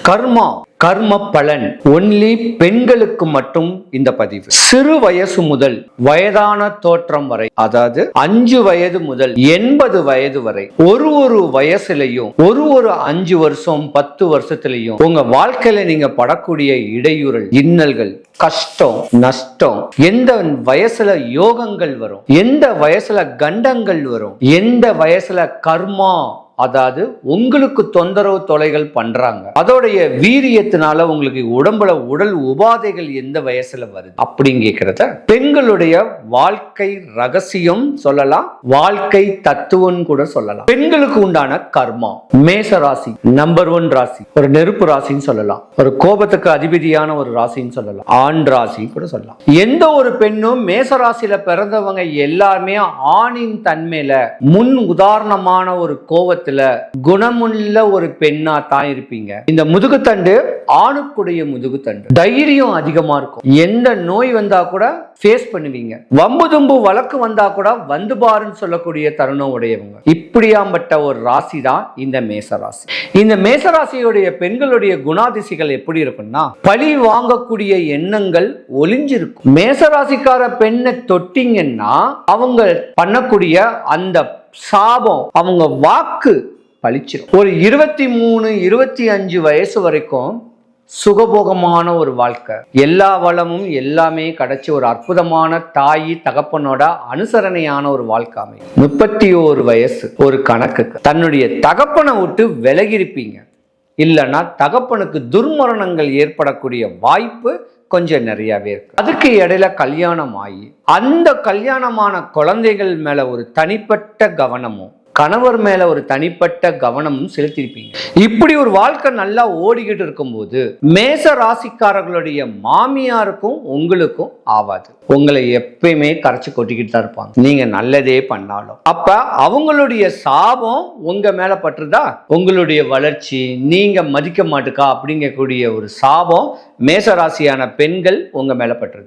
கர்மா, கர்ம பலன் ஒன்லி பெண்களுக்கு மட்டும் இந்த பதிவு. சிறு வயசு முதல் வயதான தோற்றம் வரை, அதாவது 5 வயது முதல் 80 வயது வரை, ஒரு வயசுலையும் ஒரு 5 வருஷம் 10 வருஷத்துலயும் உங்க வாழ்க்கையில நீங்க படக்கூடிய இடையூறல், இன்னல்கள், கஷ்டம், நஷ்டம், எந்த வயசுல யோகங்கள் வரும், எந்த வயசுல கண்டங்கள் வரும், எந்த வயசுல கர்மா, அதாவது உங்களுக்கு தொந்தரவு தொலைகள் பண்றாங்க, அதோடைய வீரியத்தினால உங்களுக்கு உடம்புல உடல் உபாதைகள் எந்த வயசுல வருது அப்படின்னு கேட்கிறத பெண்களுடைய வாழ்க்கை ரகசியம் சொல்லலாம், வாழ்க்கை தத்துவம் கூட சொல்லலாம். பெண்களுக்கு உண்டான கர்மா, மேச ராசி நம்பர் 1 ராசி, ஒரு நெருப்பு ராசின்னு சொல்லலாம், ஒரு கோபத்துக்கு அதிபதியான ஒரு ராசின்னு சொல்லலாம், ஆண் ராசி கூட சொல்லலாம். எந்த ஒரு பெண்ணும் மேச ராசியில பிறந்தவங்க எல்லாருமே ஆணின் தன்மையில முன் உதாரணமான ஒரு கோபத்தை குணமுள்ள ஒரு பெண்ணா தான் இருப்பீங்க. இந்த முதுகுத்தண்டு ஆணுக்குடைய முதுகுத்தண்டு, தைரியம் அதிகமா இருக்கும். எந்த நோய் வந்தா கூட ஃபேஸ் பண்ணுவீங்க. வம்பு தும்பு வழக்கு வந்தா கூட வந்து பாருன்னு சொல்லக்கூடிய தருணம் உடையவங்க. இப்படியாம்பட்ட ஒரு ராசி தான் இந்த மேசராசி. இந்த மேசராசியுடைய பெண்களுடைய குணாதிசைகள் எப்படி இருக்கும்னா, பழி வாங்கக்கூடிய எண்ணங்கள் ஒளிஞ்சிருக்கும். மேசராசிக்கார பெண்ணை தொட்டிங்கன்னா அவங்க பண்ணக்கூடிய அந்த சாபம், அவங்க வாக்கு பழிச்சிடும். ஒரு 23, 25 வயசு வரைக்கும் சுகபோகமான ஒரு வாழ்க்கை, எல்லா வளமும் எல்லாமே கிடைச்சி ஒரு அற்புதமான தாய் தகப்பனோட அனுசரணையான ஒரு வாழ்க்கை அமையும். 31 வயசு ஒரு கணக்குக்கு தன்னுடைய தகப்பனை விட்டு விலகிருப்பீங்க. இல்லைன்னா தகப்பனுக்கு துர்மரணங்கள் ஏற்படக்கூடிய வாய்ப்பு கொஞ்சம் நிறையவே இருக்கு. அதுக்கு இடையில கல்யாணம் ஆகி அந்த கல்யாணமான குழந்தைகள் மேல ஒரு தனிப்பட்ட கவனமும், கணவர் மேல ஒரு தனிப்பட்ட கவனமும் செலுத்திருப்பீங்க. இப்படி ஒரு வாழ்க்கை நல்லா ஓடிக்கிட்டு இருக்கும்போது மேச ராசிக்காரர்களுடைய மாமியாருக்கும் உங்களுக்கும் ஆவாது. உங்களை எப்பயுமே கரைச்சு கொட்டிக்கிட்டு தான் இருப்பாங்க, நீங்க நல்லதே பண்ணாலும். அப்ப அவங்களுடைய சாபம் உங்க மேல பட்டுருதா, உங்களுடைய வளர்ச்சி நீங்க மதிக்க மாட்டுக்கா அப்படிங்கக்கூடிய ஒரு சாபம் மேசராசியான பெண்கள் உங்க மேல பட்டுருது.